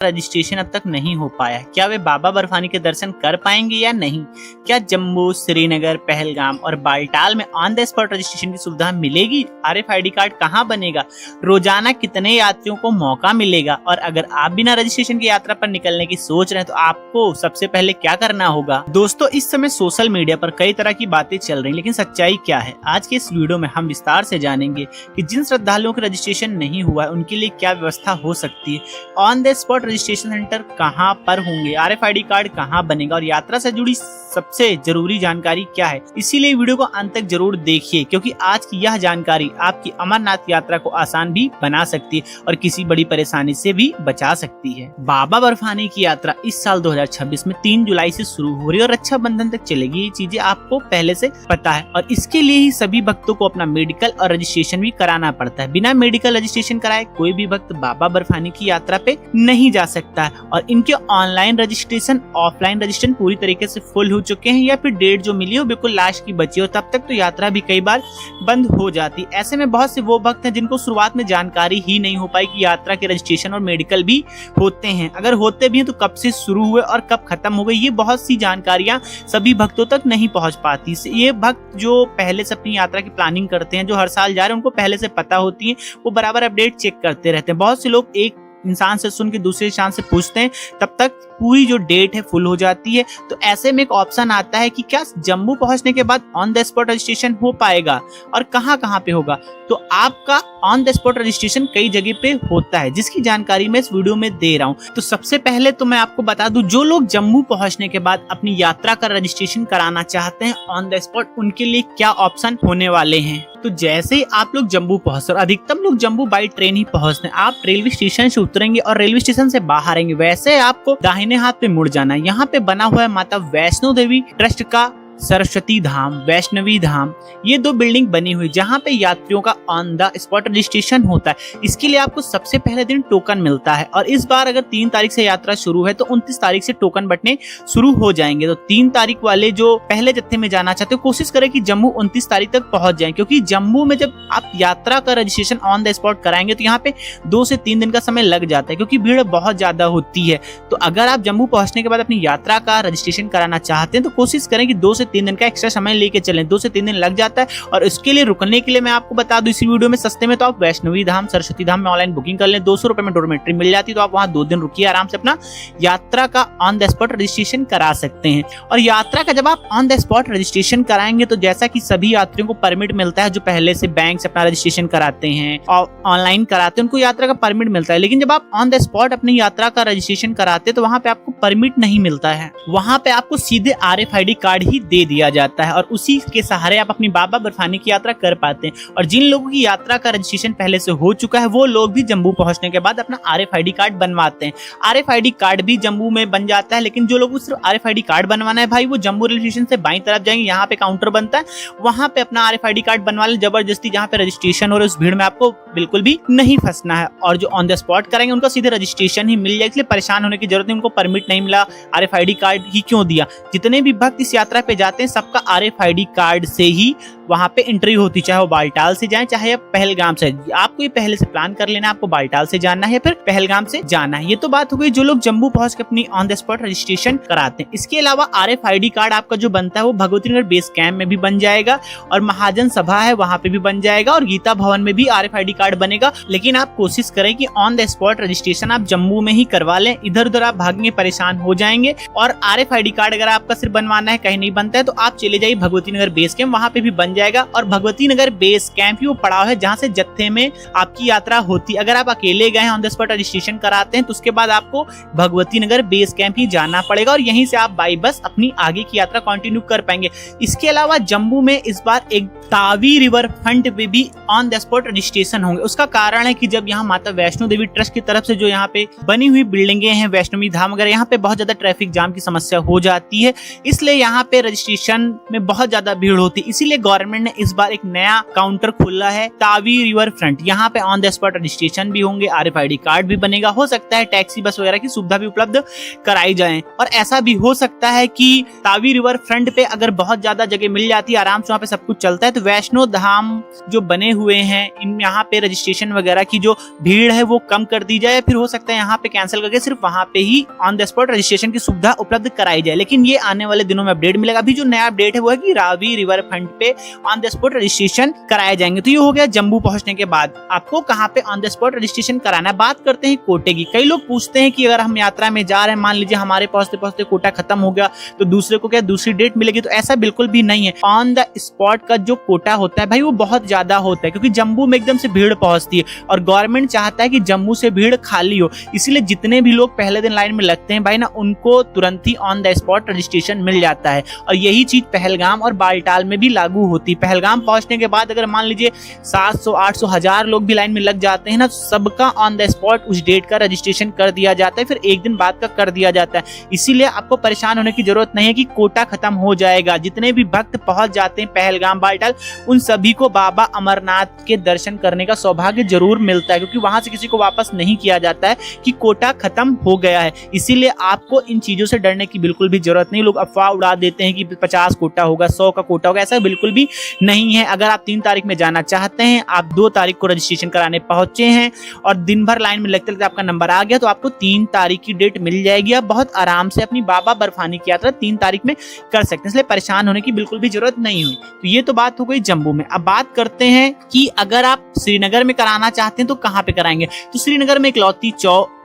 Registration अब तक नहीं हो पाया। क्या वे बाबा बर्फानी के दर्शन कर पाएंगे या नहीं? क्या जम्मू, श्रीनगर, पहलगाम और बालटाल में ऑन द स्पॉट रजिस्ट्रेशन की सुविधा मिलेगी? RFID कार्ड कहां बनेगा? रोजाना कितने यात्रियों को मौका मिलेगा? और अगर आप बिना रजिस्ट्रेशन की यात्रा पर निकलने की सोच रहे हैं तो आपको सबसे पहले क्या करना होगा? दोस्तों, इस समय सोशल मीडिया पर कई तरह की बातें चल रही, लेकिन सच्चाई क्या है? आज के इस वीडियो में हम विस्तार से जानेंगे कि जिन श्रद्धालुओं का रजिस्ट्रेशन नहीं हुआ है उनके लिए क्या व्यवस्था हो सकती है, on the spot registration centre कहां पर होंगे, RFID कार्ड कहां बनेगा और यात्रा से जुड़ी सबसे जरूरी जानकारी क्या है। इसीलिए वीडियो को अंत तक जरूर देखिए, क्योंकि आज की यह जानकारी आपकी अमरनाथ यात्रा को आसान भी बना सकती है और किसी बड़ी परेशानी से भी बचा सकती है। बाबा बर्फानी की यात्रा इस साल 2026 में 3 जुलाई से शुरू हो रही है और रक्षाबंधन तक चलेगी। ये चीजें आपको पहले से पता है और इसके लिए ही सभी भक्तों को अपना मेडिकल और रजिस्ट्रेशन भी कराना पड़ता है। बिना मेडिकल रजिस्ट्रेशन कराए कोई भी भक्त बाबा बर्फानी की यात्रा पे नहीं जा सकता है और इनके ऑनलाइन रजिस्ट्रेशन, ऑफलाइन रजिस्ट्रेशन पूरी तरीके से फुल हो चुके हैं या फिर डेट जो मिली हो बिल्कुल लास्ट की बची हो, तब तक तो यात्रा भी कई बार बंद हो जाती। ऐसे में बहुत से वो भक्त हैं जिनको शुरुआत में जानकारी ही नहीं हो पाई कि यात्रा के रजिस्ट्रेशन और मेडिकल भी होते हैं। अगर होते भी हैं तो कब से शुरू हुए और कब खत्म हो गए, ये बहुत सी जानकारियां सभी भक्तों तक नहीं पहुंच पाती। ये भक्त जो पहले से अपनी यात्रा की प्लानिंग करते हैं, जो हर साल जा रहे हैं, उनको पहले से पता होती है, वो बराबर अपडेट चेक करते रहते हैं। बहुत से लोग एक इंसान से सुन के दूसरे इंसान से पूछते हैं, तब तक पूरी जो डेट है फुल हो जाती है। तो ऐसे में एक ऑप्शन आता है कि क्या जम्मू पहुंचने के बाद ऑन द स्पॉट रजिस्ट्रेशन हो पाएगा और कहां पे होगा। तो आपका ऑन द स्पॉट रजिस्ट्रेशन कई जगह पे होता है, जिसकी जानकारी मैं इस वीडियो में दे रहा हूं। तो सबसे पहले तो मैं आपको बता दूं, जो लोग जम्मू पहुंचने के बाद अपनी यात्रा का रजिस्ट्रेशन कराना चाहते हैं ऑन द स्पॉट, उनके लिए क्या ऑप्शन होने वाले हैं। तो जैसे ही आप लोग जम्मू पहुंचते, और अधिकतम लोग जम्मू बाई ट्रेन ही पहुंचते हैं, आप रेलवे स्टेशन से उतरेंगे और रेलवे स्टेशन से बाहर आएंगे, वैसे आपको दाहिने हाथ पे मुड़ जाना है। यहाँ पे बना हुआ है माता वैष्णो देवी ट्रस्ट का सरस्वती धाम, वैष्णवी धाम, ये 2 बिल्डिंग बनी हुई जहाँ पे यात्रियों का ऑन द स्पॉट रजिस्ट्रेशन होता है। इसके लिए आपको सबसे पहले दिन टोकन मिलता है और इस बार अगर 3 तारीख से यात्रा शुरू है तो 29 तारीख से टोकन बंटने शुरू हो जाएंगे। तो 3 तारीख वाले जो पहले जत्थे में जाना चाहते हो, कोशिश करें कि जम्मू 29 तारीख तक पहुंच जाएं, क्योंकि जम्मू में जब आप यात्रा का रजिस्ट्रेशन ऑन द स्पॉट कराएंगे तो यहाँ पे 2 से 3 दिन का समय लग जाता है, क्योंकि भीड़ बहुत ज्यादा होती है। तो अगर आप जम्मू पहुंचने के बाद अपनी यात्रा का रजिस्ट्रेशन कराना चाहते हैं तो कोशिश करें कि 2 से 3 दिन का एक्स्ट्रा समय लेके चलें। 2 से 3 दिन लग जाता है और इसके लिए रुकने के लिए मैं आपको बता दूं इसी वीडियो में सस्ते में, तो आप वैष्णवी धाम, सरस्वती धाम में ऑनलाइन बुकिंग कर लें। 200 रुपए में डॉर्मेट्री मिल जाती है, तो आप वहां 2 दिन रुकिए, आराम से अपना यात्रा का ऑन द स्पॉट रजिस्ट्रेशन करा सकते हैं। और यात्रा का जब आप ऑन द स्पॉट रजिस्ट्रेशन कराएंगे तो जैसा कि सभी यात्रियों को परमिट मिलता है, जो पहले से बैंक से अपना रजिस्ट्रेशन कराते हैं और ऑनलाइन कराते हैं, उनको यात्रा का परमिट मिलता है। लेकिन जब आप ऑन द स्पॉट अपनी यात्रा का रजिस्ट्रेशन कराते हैं तो वहां पे आपको परमिट नहीं मिलता है, वहां पे आपको सीधे RFID कार्ड ही दे दिया जाता है और उसी के सहारे आप अपनी बाबा बर्फानी की यात्रा कर पाते हैं। और जिन लोगों की यात्रा का रजिस्ट्रेशन पहले से हो चुका है वो लोग भी जम्मू पहुंचने के बाद अपना RFID कार्ड बनवाते हैं। RFID कार्ड भी जम्मू में बन जाता है, लेकिन जो लोगों को सिर्फ RFID कार्ड बनवाना है भाई, वो जम्मू रेलवे स्टेशन से बाईं तरफ जाएंगे, यहाँ पे काउंटर बनता है, वहां पे अपना RFID कार्ड बनवा ले जबरदस्ती। जहाँ पे रजिस्ट्रेशन हो रहा है उस भीड़ में आपको बिल्कुल भी नहीं फंसना है। और जो ऑन द स्पॉट करेंगे उनको सीधे रजिस्ट्रेशन ही मिल जाए, इसलिए परेशान होने की जरूरत नहीं। उनको परमिट नहीं मिला, RFID कार्ड ही क्यों दिया। जितने भी भक्त इस यात्रा पे जाते हैं सबका RFID कार्ड से ही वहां पे एंट्री होती, चाहे वो बालटाल से जाए चाहे आप पहलगाम से। आपको ये पहले से प्लान कर लेना, आपको बालटाल से जाना है या फिर पहलगाम से जाना है। ये तो बात हो गई जो लोग जम्मू पहुंच के अपनी ऑन द स्पॉट रजिस्ट्रेशन कराते हैं। इसके अलावा RFID कार्ड आपका जो बनता है वो भगवती नगर बेस कैंप में भी बन जाएगा और महाजन सभा है वहां पे भी बन जाएगा और गीता भवन में भी RFID कार्ड बनेगा। लेकिन आप कोशिश करें कि ऑन द स्पॉट रजिस्ट्रेशन आप जम्मू में ही करवा लें, इधर उधर आप भागने परेशान हो जाएंगे। और RFID कार्ड अगर आपका सिर्फ बनवाना है, कहीं नहीं बनता है, तो आप चले जाइए भगवती नगर बेस कैंप, वहां पे भी बन जाएगा। और भगवती नगर बेस कैंप ही वो पड़ाव है जहां से जत्थे में आपकी यात्रा होती है। अगर आप अकेले गए ऑन द स्पॉट रजिस्ट्रेशन कराते हैं तो उसके बाद आपको भगवती नगर बेस कैंप ही जाना पड़ेगा और यहीं से आप बाई बस अपनी आगे की यात्रा कंटिन्यू कर पाएंगे। इसके अलावा जम्मू में इस बार एक तावी रिवर फ्रंट पे भी ऑन द स्पॉट रजिस्ट्रेशन होंगे। उसका कारण है कि जब यहाँ माता वैष्णो देवी ट्रस्ट की तरफ से जो यहाँ पे बनी हुई बिल्डिंगे हैं, वैष्णवी धाम वगैरह, यहाँ पे बहुत ज्यादा ट्रैफिक जाम की समस्या हो जाती है, इसलिए यहाँ पे रजिस्ट्रेशन में बहुत ज्यादा भीड़ होती है। इसीलिए गवर्नमेंट गवर्नमेंट ने इस बार एक नया काउंटर खोला है तावी रिवर फ्रंट। यहाँ पे ऑन द स्पॉट रजिस्ट्रेशन भी होंगे, RFID कार्ड भी बनेगा, हो सकता है टैक्सी बस वगैरह की सुविधा भी उपलब्ध कराई जाए। और ऐसा भी हो सकता है कि तावी रिवर फ्रंट पे अगर बहुत ज्यादा जगह मिल जाती है, आराम से वहाँ पे सब कुछ चलता है, तो वैष्णो धाम जो बने हुए हैं इन यहाँ पे रजिस्ट्रेशन वगैरह की जो भीड़ है वो कम कर दी जाए। फिर हो सकता है यहाँ पे कैंसिल करके सिर्फ वहाँ पे ही ऑन द स्पॉट रजिस्ट्रेशन की सुविधा उपलब्ध कराई जाए। लेकिन ये आने वाले दिनों में अपडेट मिलेगा। अभी जो नया अपडेट है वो है कि रावी रिवर फ्रंट पे ऑन द स्पॉट रजिस्ट्रेशन कराए जाएंगे। तो ये हो गया जम्मू पहुंचने के बाद आपको कहाँ पे ऑन द स्पॉट रजिस्ट्रेशन कराना है। बात करते हैं कोटे की। कई लोग पूछते हैं कि अगर हम यात्रा में जा रहे हैं, मान लीजिए हमारे पहुंचते पहुंचते कोटा खत्म हो गया, तो दूसरे को क्या दूसरी डेट मिलेगी? तो ऐसा बिल्कुल भी नहीं है। ऑन द स्पॉट का जो कोटा होता है भाई वो बहुत ज्यादा होता है, क्योंकि जम्मू में एकदम से भीड़ पहुंचती है और गवर्नमेंट चाहता है कि जम्मू से भीड़ खाली हो। इसीलिए जितने भी लोग पहले दिन लाइन में लगते हैं भाई ना, उनको तुरंत ही ऑन द स्पॉट रजिस्ट्रेशन मिल जाता है। और यही चीज पहलगाम और बालटाल में भी लागू होती है। पहलगाम पहुंचने के बाद अगर मान लीजिए 700, 800, 1000 लोग भी लाइन में लग जाते हैं ना, तो सबका ऑन द स्पॉट उस डेट का रजिस्ट्रेशन कर दिया जाता है, फिर एक दिन बाद का कर दिया जाता है। इसीलिए आपको परेशान होने की जरूरत नहीं है कि कोटा खत्म हो जाएगा। जितने भी भक्त पहुंच जाते हैं पहलगाम बालटाल, उन सभी को बाबा अमरनाथ के दर्शन करने का सौभाग्य जरूर मिलता है, क्योंकि वहां से किसी को वापस नहीं किया जाता है कि कोटा खत्म हो गया है। इसीलिए आपको इन चीजों से डरने की बिल्कुल भी जरूरत नहीं। लोग अफवाह उड़ा देते हैं कि 50 कोटा होगा, 100 का कोटा होगा, ऐसा बिल्कुल भी नहीं है। अगर आप 3 तारीख में जाना चाहते हैं, आप 2 तारीख को रजिस्ट्रेशन कराने पहुंचे हैं और दिन भर लाइन में लगते लगते आपका नंबर आ गया, तो आपको 3 तारीख की डेट मिल जाएगी। आप बहुत आराम से अपनी बाबा बर्फानी की यात्रा 3 तारीख में कर सकते हैं, इसलिए परेशान होने की बिल्कुल भी जरूरत नहीं हुई। तो ये तो बात हो गई जम्मू में। अब बात करते हैं कि अगर आप श्रीनगर में कराना चाहते हैं तो कहाँ पे कराएंगे। तो श्रीनगर में इकलौती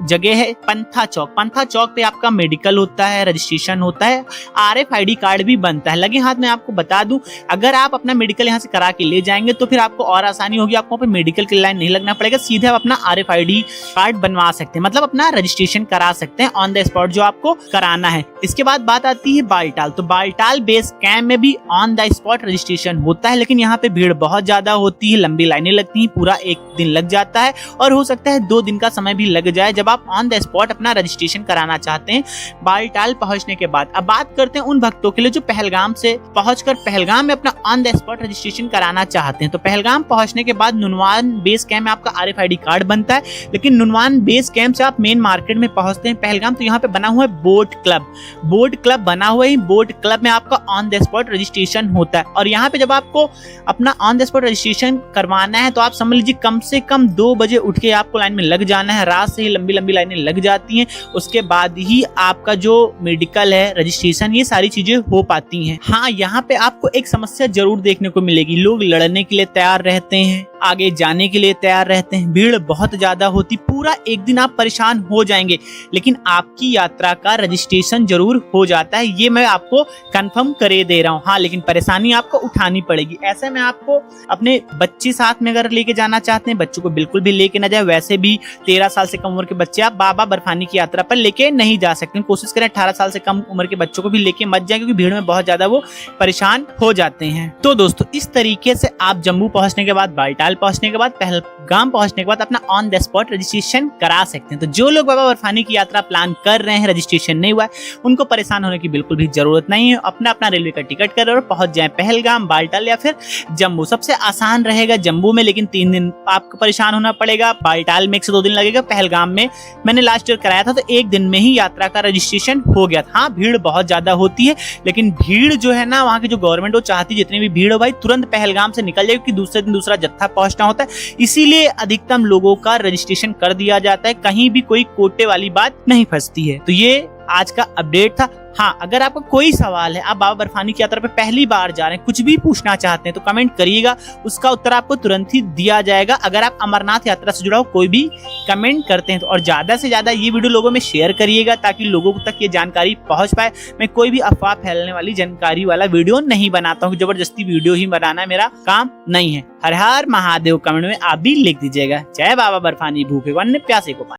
जगह है पंथा चौक। पंथा चौक पे आपका मेडिकल होता है, रजिस्ट्रेशन होता है, RFID कार्ड भी बनता है। लगे हाथ में आपको बता दूं, अगर आप अपना मेडिकल यहाँ से करा के ले जाएंगे तो फिर आपको और आसानी होगी। आपको पे मेडिकल की लाइन नहीं लगना पड़ेगा, सीधे आप अपना RFID कार्ड बनवा सकते हैं, मतलब अपना रजिस्ट्रेशन करा सकते हैं ऑन द स्पॉट जो आपको कराना है। इसके बाद बात आती है बालटाल। तो बालटाल बेस कैंप में भी ऑन द स्पॉट रजिस्ट्रेशन होता है, लेकिन यहाँ पे भीड़ बहुत ज्यादा होती है, लंबी लाइनें लगती हैं, पूरा 1 दिन लग जाता है और हो सकता है 2 दिन का समय भी लग जाए जब आप ऑन द स्पॉट अपना रजिस्ट्रेशन कराना चाहते हैं बालटाल पहुंचने के बाद। अब बात करते हैं उन भक्तों के लिए जो पहलगाम से पहुंचकर पहलगाम में अपना ऑन द स्पॉट रजिस्ट्रेशन कराना चाहते हैं। तो पहलगाम पहुंचने के बाद नुनवान बेस कैंप में आपका RFID कार्ड बनता है, लेकिन नुनवान बेस कैंप से आप मेन मार्केट में पहुंचते हैं पहलगाम, तो यहाँ पे बना हुआ है बोट क्लब। बोट क्लब बना हुआ है, बोट क्लब में आपका ऑन द स्पॉट रजिस्ट्रेशन होता है। और यहाँ पे जब आपको अपना ऑन द स्पॉट रजिस्ट्रेशन करवाना है तो आप समझ लीजिए कम से कम 2 बजे उठ के आपको लाइन में लग जाना है। रात से ही लंबी लंबी लाइनें लग जाती हैं, उसके बाद ही आपका जो मेडिकल है, रजिस्ट्रेशन, ये सारी चीजें हो पाती हैं। हाँ, यहाँ पे आपको एक समस्या जरूर देखने को मिलेगी। लोग लड़ने के लिए तैयार रहते हैं, आगे जाने के लिए तैयार रहते हैं, भीड़ बहुत ज्यादा होती, पूरा एक दिन आप परेशान हो जाएंगे, लेकिन आपकी यात्रा का रजिस्ट्रेशन जरूर हो जाता है, ये मैं आपको कंफर्म करे दे रहा हूँ। हाँ, लेकिन परेशानी आपको उठानी पड़ेगी। ऐसे में आपको अपने बच्चे साथ में अगर लेके जाना चाहते हैं, बच्चों को बिल्कुल भी लेके ना जाए। वैसे भी 13 साल से कम उम्र के बच्चे आप बाबा बर्फानी की यात्रा पर लेके नहीं जा सकते। कोशिश करें 18 साल से कम उम्र के बच्चों को भी लेके मत जाए, क्योंकि भीड़ में बहुत ज्यादा वो परेशान हो जाते हैं। तो दोस्तों, इस तरीके से आप जम्मू पहुंचने के बाद, बालटाल पहुंचने के बाद, पहलगाम पहुंचने के बाद अपना ऑन द स्पॉट रजिस्ट्रेशन करा सकते हैं। तो जो लोग बाबा बर्फानी की यात्रा प्लान कर रहे हैं, रजिस्ट्रेशन नहीं हुआ है, उनको परेशान होने की बिल्कुल भी जरूरत नहीं है। अपना अपना रेलवे का टिकट करें और पहुंच जाएं पहलगाम, बालटाल या फिर जम्मू। सबसे आसान रहेगा जम्मू में, लेकिन 3 दिन आपको परेशान होना पड़ेगा। बालटाल में 1 से 2 दिन लगेगा। पहलगाम में मैंने लास्ट ईयर कराया था तो 1 दिन में ही यात्रा का रजिस्ट्रेशन हो गया था। हाँ, भीड़ बहुत ज्यादा होती है, लेकिन भीड़ जो है ना, वहाँ की जो गवर्नमेंट वो चाहती है जितनी भी भीड़ हो भाई तुरंत पहलगाम से निकल जाए, क्योंकि दूसरे दिन दूसरा जत्था पहुंचना होता है। इसीलिए अधिकतम लोगों का रजिस्ट्रेशन कर दिया जाता है, कहीं भी कोई कोटे वाली बात नहीं फंसती है। तो ये आज का अपडेट था। हाँ, अगर आपका कोई सवाल है, आप बाबा बर्फानी की यात्रा पे पहली बार जा रहे हैं, कुछ भी पूछना चाहते हैं तो कमेंट करिएगा, उसका उत्तर आपको तुरंत ही दिया जाएगा। अगर आप अमरनाथ यात्रा से जुड़ा हो कोई भी कमेंट करते हैं तो, और ज्यादा से ज्यादा ये वीडियो लोगों में शेयर करिएगा ताकि लोगों तक ये जानकारी पहुंच पाए। मैं कोई भी अफवाह फैलने वाली जानकारी वाला वीडियो नहीं बनाता हूँ, जबरदस्ती वीडियो ही बनाना मेरा काम नहीं है। हर हर महादेव कमेंट में आप भी लिख दीजिएगा। जय बाबा बर्फानी, भूखे वन्य प्यासे को पानी।